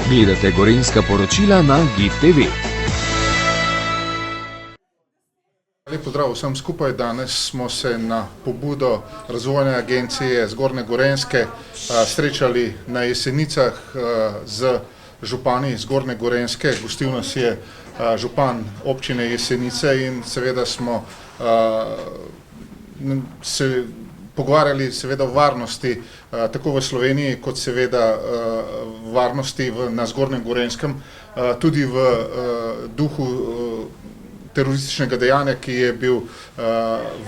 Gledate gorenjska poročila na GIF TV. Lep pozdrav vsem skupaj. Danes smo se na pobudo Razvojne agencije Zgornje Gorenjske srečali na Jesenicah z župani Zgornje Gorenjske. Gostil nas je župan občine Jesenice in seveda smo se pogovarjali seveda o varnosti tako v Sloveniji kot seveda varnosti na Zgornjem Gorenjskem, tudi v duhu terorističnega dejanja, ki je bil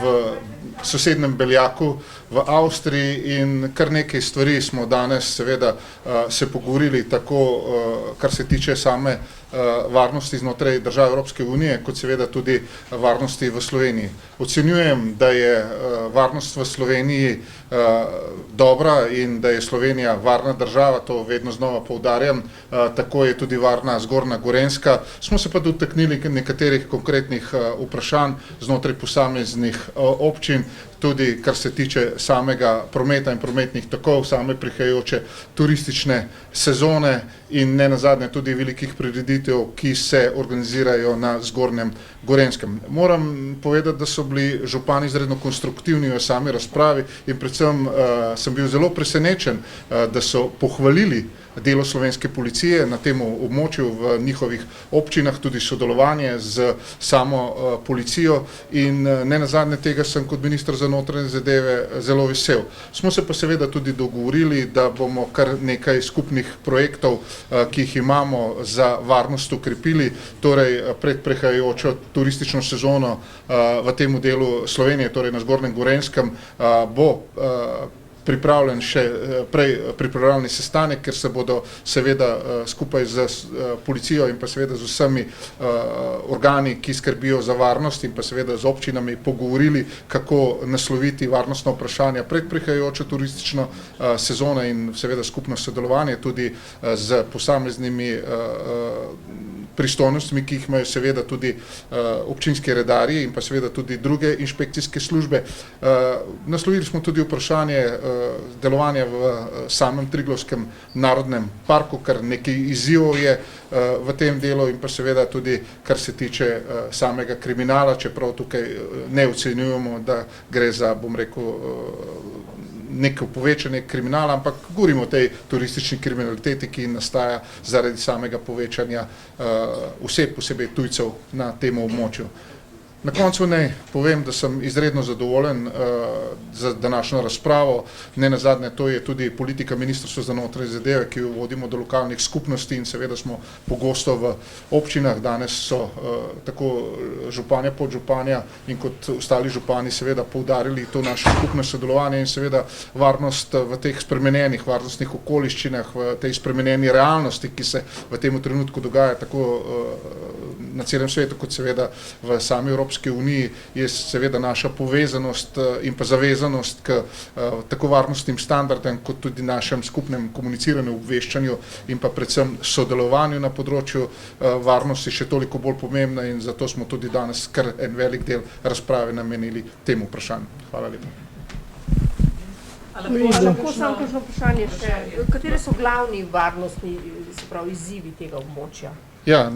v sosednjem Beljaku v Avstriji, in kar nekaj stvari smo danes seveda se pogovorili, tako kar se tiče same varnosti znotraj držav Evropske unije, kot seveda tudi varnosti v Sloveniji. Ocenjujem, da je varnost v Sloveniji dobra in da je Slovenija varna država, to vedno znova poudarjam, tako je tudi varna Zgornja Gorenjska. Smo se pa dotaknili nekaterih konkretnih vprašanj znotraj posameznih občin, tudi kar se tiče samega prometa in prometnih tokov, same prihajajoče turistične sezone in ne nazadnje tudi velikih prireditev, ki se organizirajo na Zgornjem Gorenjskem. Moram povedati, da so bili župani izredno konstruktivni v sami razpravi in predvsem sem bil zelo presenečen, da so pohvalili delo slovenske policije na tem območju v njihovih občinah, tudi sodelovanje z samo policijo in ne nazadnje tega sem kot minister za notranje zadeve zelo vesel. Smo se pa seveda tudi dogovorili, da bomo kar nekaj skupnih projektov, ki jih imamo za varnost ukrepili, torej pred prihajajočo turistično sezono v tem delu Slovenije, torej na Zgornjem Gorenjskem, bo pripravljen še prej pripravljalni sestanek, ker se bodo seveda skupaj z policijo in pa seveda z vsemi organi, ki skrbijo za varnost in pa seveda z občinami pogovorili, kako nasloviti varnostno vprašanje pred prihajajočo turistično sezono in seveda skupno sodelovanje tudi z posameznimi pristojnostmi, ki jih imajo seveda tudi občinski redarji in pa seveda tudi druge inšpekcijske službe. Naslovili smo tudi vprašanje delovanja v samem Triglavskem narodnem parku, kar nekaj izzivov je v tem delu in pa seveda tudi kar se tiče samega kriminala, čeprav tukaj ne ocenjujemo, da gre za, bom rekel, neko povečanje kriminala, ampak govorimo o tej turistični kriminaliteti, ki nastaja zaradi samega povečanja oseb, posebej tujcev na tem območju. Na koncu naj povem, da sem izredno zadovoljen za današnjo razpravo. Ne nazadnje, to je tudi politika Ministrstva za notranje zadeve, ki jo vodimo do lokalnih skupnosti in seveda smo pogosto v občinah. Danes so tako županja, podžupanja in kot ostali župani seveda poudarili to naše skupno sodelovanje in seveda varnost v teh spremenjenih varnostnih okoliščinah, v tej spremenjeni realnosti, ki se v tem trenutku dogaja tako na celem svetu, kot seveda v sami Evropski uniji, je seveda naša povezanost in pa zavezanost k tako varnostnim standardem, kot tudi našem skupnem komuniciranju, obveščanju in pa predvsem sodelovanju na področju varnosti še toliko bolj pomembna in zato smo tudi danes kar en velik del razprave namenili temu vprašanju. Hvala lepa. Lahko samo kakšno vprašanje še. Katere so glavni varnostni, se pravi, izzivi tega območja? Ja,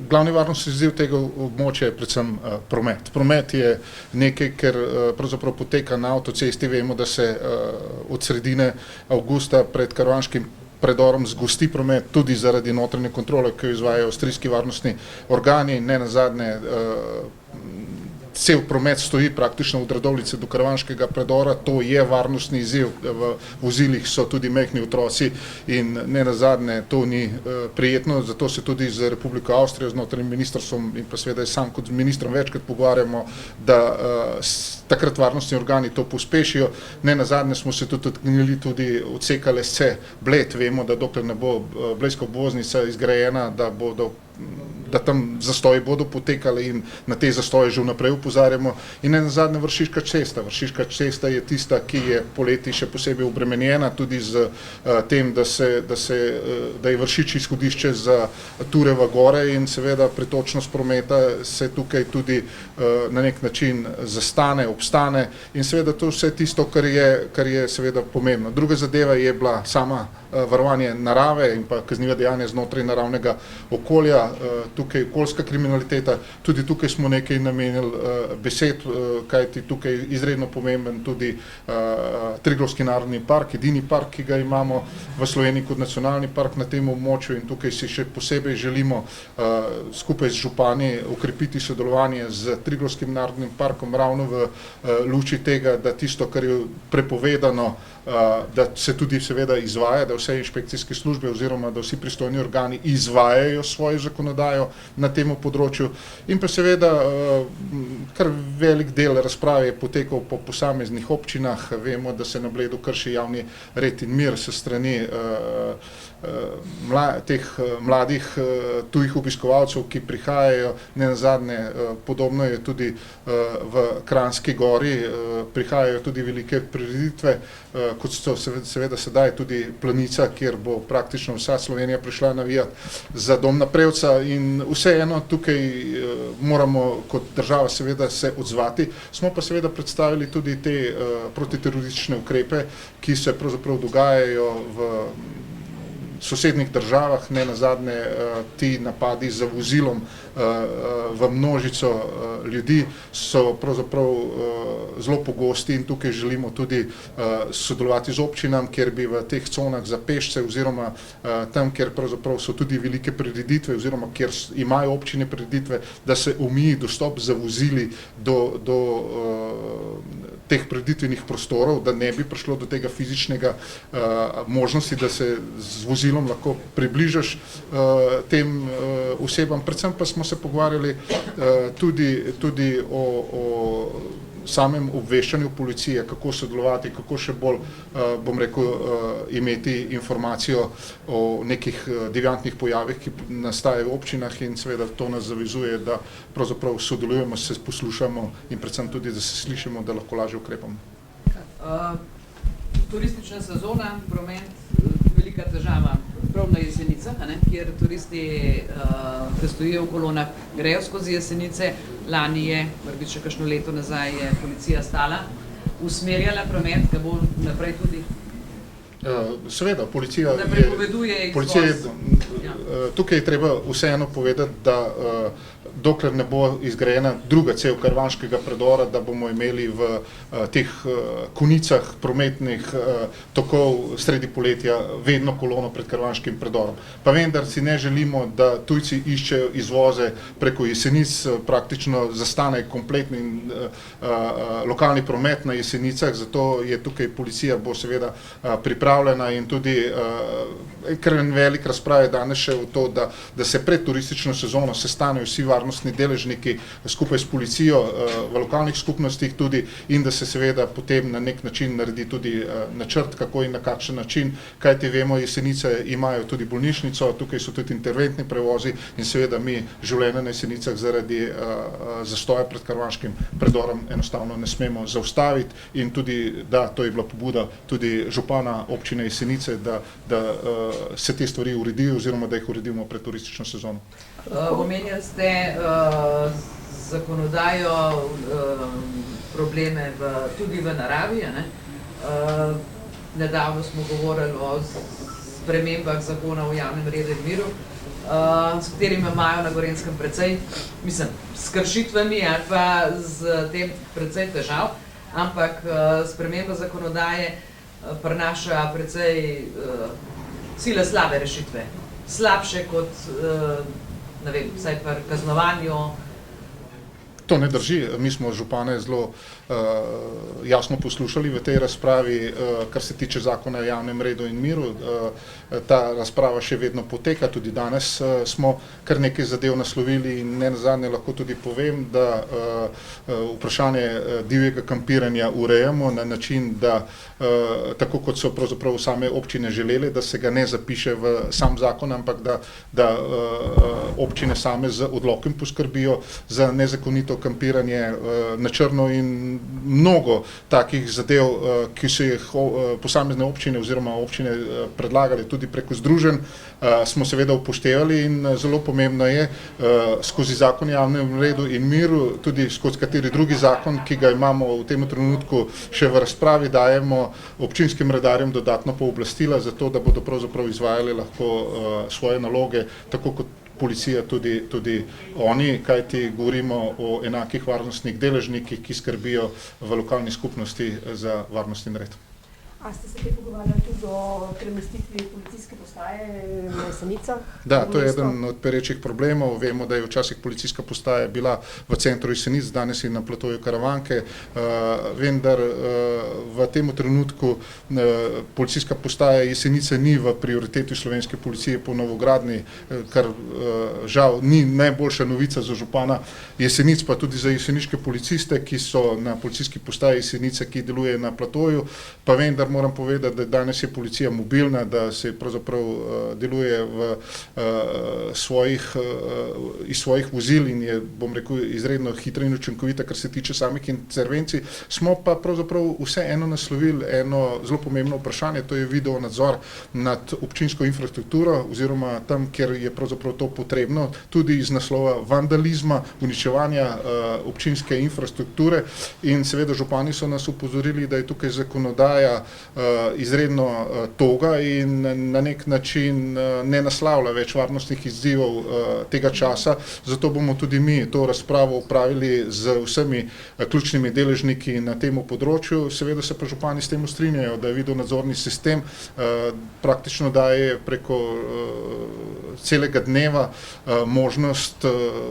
glavni varnostni izziv tega območja je predvsem promet. Promet je nekaj, ker pravzaprav poteka na avtocesti. Vemo, da se od sredine avgusta pred karavanškim predorom zgosti promet tudi zaradi notranje kontrole, ki jo izvajajo avstrijski varnostni organi. Ne nazadnje cel promet stoji praktično od Radovljice do karavanškega predora, to je varnostni izziv, v vozilih so tudi majhni otroci in ne nazadnje to ni prijetno, zato se tudi z Republiko Avstrijo, z notranjim ministrstvom in pa seveda sam kot ministrom večkrat pogovarjamo, da takrat varnostni organi to pospešijo. Ne nazadnje smo se tudi dotaknili tudi odseka Lesce-Bled. Vemo, da dokler ne bo blejska obvoznica izgrajena, da bodo da tam zastoji bodo potekali in na te zastoje že vnaprej opozarjamo. In nenazadnje Vršiška cesta. Vršiška cesta je tista, ki je poleti še posebej obremenjena tudi z tem, da je Vršič izhodišče za ture v gore in seveda pretočnost prometa se tukaj tudi na nek način zastane, obstane in seveda to vse tisto, kar je seveda pomembno. Druga zadeva je bila sama varovanje narave in pa kazniva dejanja znotraj naravnega okolja, tukaj okoljska kriminaliteta, tudi tukaj smo nekaj namenili besed, kajti tukaj je izredno pomemben tudi Triglavski narodni park, edini park, ki ga imamo v Sloveniji kot nacionalni park na tem območju in tukaj si še posebej želimo skupaj z župani ukrepiti sodelovanje z Triglavskim narodnim parkom ravno v luči tega, da tisto, kar je prepovedano, da se tudi seveda izvaja, da vse inšpekcijske službe oziroma da vsi pristojni organi izvajajo svojo zakonodajo na tem področju in pa seveda kar velik del razprave je potekal po posameznih občinah. Vemo, da se na Bledu krši javni red in mir s strani teh mladih tujih obiskovalcev, ki prihajajo, nenazadnje podobno je tudi v Kranjski Gori, prihajajo tudi velike prireditve, kot so seveda sedaj tudi Planica, kjer bo praktično vsa Slovenija prišla navijati za Dom na Prevca in vseeno tukaj moramo kot država seveda se odzvati. Smo pa seveda predstavili tudi te protiteroristične ukrepe, ki se pravzaprav dogajajo v sosednjih državah, nenazadnje ti napadi za vozilom v množico ljudi so pravzaprav zelo pogosti in tukaj želimo tudi sodelovati z občinam, kjer bi v teh conah za pešce oziroma tam, kjer pravzaprav so tudi velike prireditve oziroma kjer imajo občine prireditve, da se omeji dostop za vozili do teh prireditvenih prostorov, da ne bi prišlo do tega fizičnega možnosti, da se z vozilom lahko približaš tem osebam. Predvsem pa smo se pogovarjali tudi o samem obveščanju policije, kako sodelovati, kako še bolj, bom rekel, imeti informacijo o nekih deviantnih pojavih, ki nastajajo v občinah in seveda to nas zavezuje, da pravzaprav sodelujemo, se poslušamo in predvsem tudi, da se slišimo, da lahko lažje ukrepamo. Turistična sezona, promet, velika težava prav na Jesenicah, kjer turisti, ki stojijo v kolonah, grejo skozi Jesenice. Lani je, morda še kakšno leto nazaj, je policija stala, usmerjala promet, ki bo naprej tudi. Seveda, policija da prepoveduje izvoz. Tukaj je treba vseeno povedati, da dokler ne bo izgrajena druga cev Karavanškega predora, da bomo imeli v teh konicah prometnih tokov sredi poletja vedno kolono pred Karavanškim predorom. Pa vendar si ne želimo, da tujci iščejo izvoze preko Jesenic, praktično zastane kompletni lokalni promet na Jesenicah, zato je tukaj policija bo seveda pripravljena in tudi kar en velik razprave danes še v to, da se pred turistično sezono sestanejo vsi varnostni deležniki skupaj s policijo v lokalnih skupnostih tudi in da se seveda potem na nek način naredi tudi načrt, kako in na kakšen način, kajti vemo, Jesenice imajo tudi bolnišnico, tukaj so tudi interventni prevozi in seveda mi življenje na Jesenicah zaradi zastoja pred Karavanškim predorom enostavno ne smemo zaustaviti in tudi, da, to je bila pobuda tudi župana občine Jesenice, da se te stvari uredijo oziroma da jih uredimo pred turistično sezono. Omenjali ste zakonodajo, probleme tudi v naravi. Nedavno smo govorili o spremembah zakona o javnem redu in miru, s katerimi imajo na Gorenjskem precej, mislim, s kršitvami ali pa z tem precej težav, ampak sprememba zakonodaje prinaša precej sile slabe rešitve. Slabše kot, ne vem, vsaj pri kaznovanju. To ne drži. Mi smo župane zelo jasno poslušali v tej razpravi, kar se tiče zakona o javnem redu in miru. Ta razprava še vedno poteka, tudi danes smo kar nekaj zadev naslovili in ne nazadnje lahko tudi povem, da vprašanje divjega kampiranja urejamo na način, da tako kot so pravzaprav same občine želele, da se ga ne zapiše v sam zakon, ampak da občine same z odlokom poskrbijo za nezakonito kampiranje na črno in mnogo takih zadev, ki so jih posamezne občine oziroma občine predlagale tudi preko združenj, smo seveda upoštevali in zelo pomembno je skozi zakon o javnem redu in miru, tudi skozi kateri drugi zakon, ki ga imamo v tem trenutku še v razpravi, dajemo občinskim redarjem dodatno pooblastila za to, da bodo pravzaprav izvajali lahko svoje naloge, tako kot policija tudi oni, kajti govorimo o enakih varnostnih deležnikih, ki skrbijo v lokalni skupnosti za varnost in red. A ste se kaj pogovarjali tudi o premestitvi policijske postaje na Jesenicah? Da, to je eden od perečih problemov. Vemo, da je včasih policijska postaja bila v centru Jesenic, danes je na platoju Karavanke, vendar v tem trenutku policijska postaja Jesenice ni v prioriteti slovenske policije po novogradnji, kar žal ni najboljša novica za župana Jesenic, pa tudi za jeseniške policiste, ki so na policijski postaji Jesenice, ki deluje na platoju, pa vendar moram povedati, da danes je policija mobilna, da se pravzaprav deluje iz svojih vozil in je, bom rekel, izredno hitra in učinkovita, kar se tiče samih intervencij. Smo pa pravzaprav vseeno naslovili eno zelo pomembno vprašanje, to je video nadzor nad občinsko infrastrukturo oziroma tam, kjer je pravzaprav to potrebno, tudi iz naslova vandalizma, uničevanja občinske infrastrukture in seveda župani so nas upozorili, da je tukaj zakonodaja izredno toga in na nek način ne naslavlja več varnostnih izzivov tega časa, zato bomo tudi mi to razpravo opravili z vsemi ključnimi deležniki na tem področju. Seveda se pa župani s tem strinjajo, da videonadzorni sistem praktično daje preko celega dneva možnost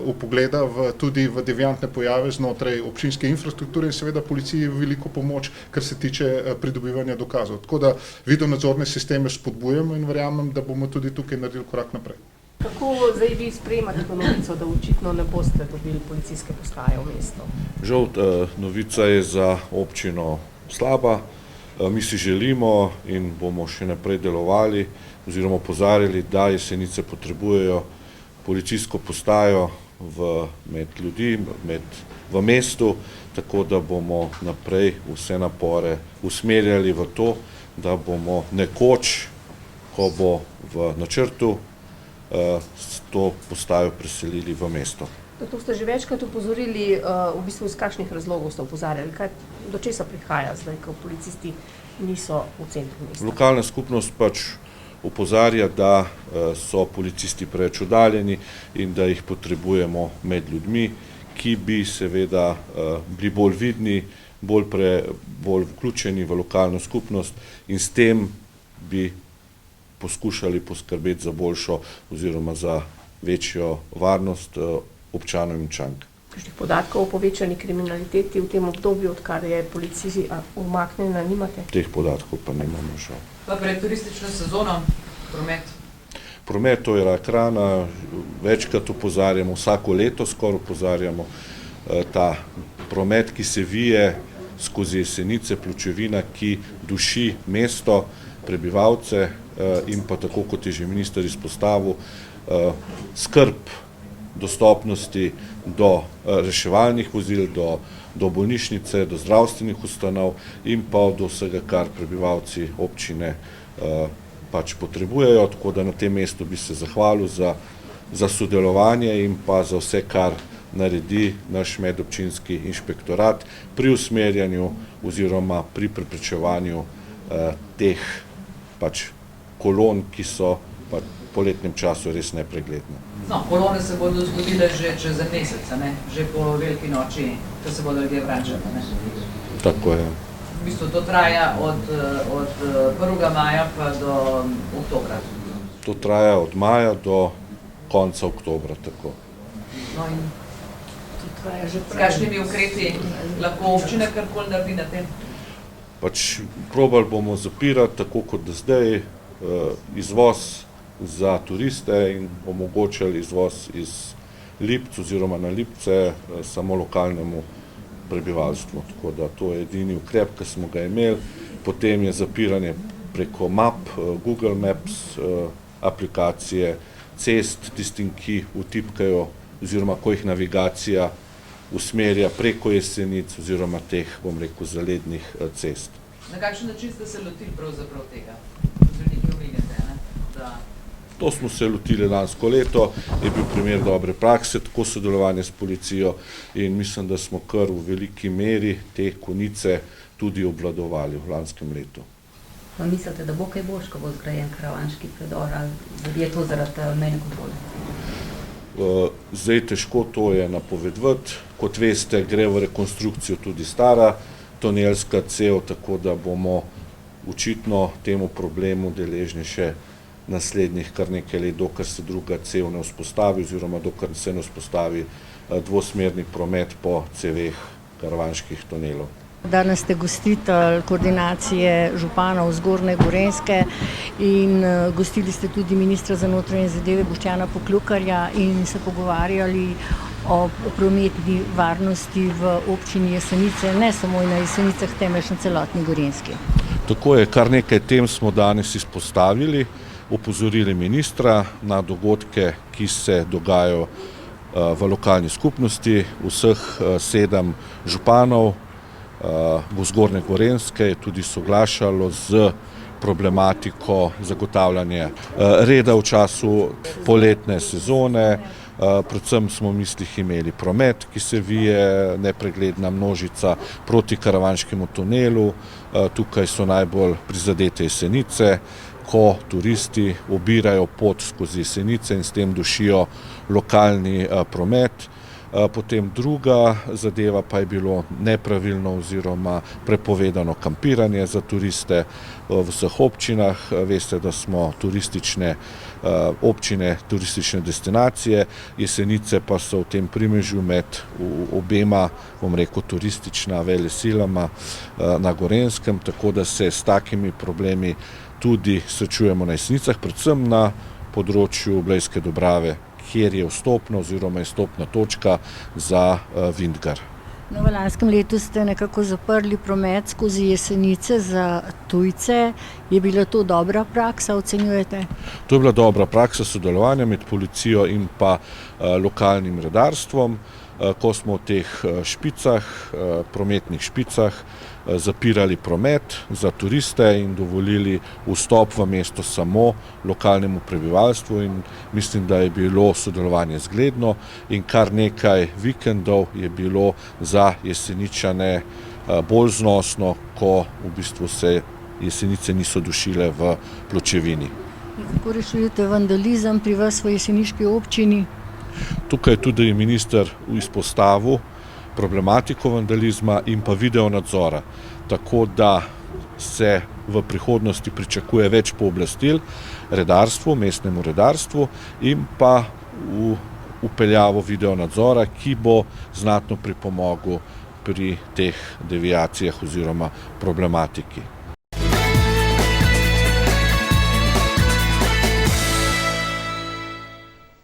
vpogleda tudi v deviantne pojave znotraj občinske infrastrukture in seveda policiji veliko pomoč, kar se tiče pridobivanja dokazov. Tako da videonadzorne sisteme spodbujamo in verjamem, da bomo tudi tukaj naredili korak naprej. Kako zdaj vi sprejemate to novico, da očitno ne boste dobili policijske postaje v mesto? Žal, novica je za občino slaba. Mi si želimo in bomo še naprej delovali oziroma opozarjali, da Jesenice potrebujejo policijsko postajo med ljudi, v mestu, tako da bomo naprej vse napore usmerjali v to, da bomo nekoč, ko bo v načrtu, to postajo preselili v mesto. To ste že večkrat upozorili, v bistvu iz kakšnih razlogov ste upozarjali, do česa prihaja zdaj, ko policisti niso v centru mesta? Lokalna skupnost pač opozarja, da so policisti preveč oddaljeni in da jih potrebujemo med ljudmi, ki bi seveda bili bolj vidni, bolj vključeni v lokalno skupnost in s tem bi poskušali poskrbeti za boljšo oziroma za večjo varnost občanov in občank. Kakšnih podatkov o povečani kriminaliteti v tem obdobju, odkar je policija umaknjena, nimate? Teh podatkov pa nimamo žal. Pa pred turistično sezono, promet? Promet, to je rak rana, večkrat opozarjamo, vsako leto skoraj opozarjamo, ta promet, ki se vije skozi Jesenice, pločevina, ki duši mesto, prebivalce in pa tako, kot je že minister izpostavil, skrb dostopnosti do reševalnih vozil, do bolnišnice, do zdravstvenih ustanov in pa do vsega, kar prebivalci občine pač potrebujejo, tako da na tem mestu bi se zahvalil za sodelovanje in pa za vse, kar naredi naš medobčinski inšpektorat pri usmerjanju oziroma pri preprečevanju teh pač kolon, ki so pa po letnem času res nepregledne. No, kolone se bodo zgodile že čez mesec, ne? Že po veliki noči, ko se bodo ljudje vračali, ne? Tako je. V bistvu to traja od 1. maja pa do oktobra. To traja od maja do konca oktobra, tako. No in S kakšnimi ukrepi lahko občina karkoli naredi na tem? Pač probali bomo zapirati, tako kot do zdaj, izvoz za turiste in omogočali izvoz iz Lipc oziroma na Lipce samo lokalnemu prebivalstvu. Tako da to je edini ukrep, ki smo ga imeli. Potem je zapiranje preko map, Google Maps, aplikacije, cest, tistim, ki vtipkajo oziroma ko jih navigacija usmerja preko Jesenic oziroma teh, bom rekel, zalednih cest. Na kakšen način ste se lotili pravzaprav tega? Nekaj omenjate, ne? To smo se lotili lansko leto, je bil primer dobre prakse, tako sodelovanje s policijo in mislim, da smo kar v veliki meri te konice tudi obvladovali v lanskem letu. Pa mislite, da bo kaj boljš, ko bo zgrajen karavanški predor, ali je to zaradi mejne kontrole? Zdaj težko to je napovedovati. Kot veste, gre v rekonstrukcijo tudi stara tunelska cev, tako da bomo očitno temu problemu deležni še naslednjih kar nekaj let, dokler se druga cev ne vzpostavi oziroma dokler se ne vzpostavi dvosmerni promet po ceveh karavanških tunelov. Danes ste gostitelj koordinacije županov Zgornje Gorenjske in gostili ste tudi ministra za notranje zadeve Boštjana Poklukarja in se pogovarjali o prometni varnosti v občini Jesenice, ne samo na Jesenicah, temveč na celotni Gorenjski. Tako je, kar nekaj tem smo danes izpostavili, opozorili ministra na dogodke, ki se dogajajo v lokalni skupnosti. Vseh 7 županov v Zgornje Gorenjske je tudi soglašalo z problematiko zagotavljanja reda v času poletne sezone. Predvsem smo v mislih imeli promet, ki se vije, nepregledna množica proti karavanškemu tunelu. Tukaj so najbolj prizadete Jesenice, ko turisti obirajo pot skozi Jesenice in s tem dušijo lokalni promet. Potem druga zadeva pa je bilo nepravilno oziroma prepovedano kampiranje za turiste v vseh občinah. Veste, da smo turistične občine, turistične destinacije, Jesenice pa so v tem primežu med obema, bom rekel, turistična velesilama na Gorenjskem, tako da se s takimi problemi tudi srečujemo na Jesenicah, predvsem na področju Blejske Dobrave, kjer je vstopna oziroma izstopna točka za Vintgar. No, v lanskem letu ste nekako zaprli promet skozi Jesenice za tujce. Je bila to dobra praksa, ocenjujete? To je bila dobra praksa sodelovanja med policijo in pa lokalnim redarstvom, ko smo v teh špicah, prometnih špicah, zapirali promet za turiste in dovolili vstop v mesto samo lokalnemu prebivalstvu in mislim, da je bilo sodelovanje zgledno in kar nekaj vikendov je bilo za Jeseničane bolj znosno, ko v bistvu se Jesenice niso dušile v pločevini. Kako rešujete vandalizem pri vas v jeseniški občini? Tukaj je tudi minister izpostavil problematiko vandalizma in pa videonadzora, tako da se v prihodnosti pričakuje več pooblastil redarstvu, mestnemu redarstvu in pa vpeljavo videonadzora, ki bo znatno pripomogel pri teh deviacijah oziroma problematiki.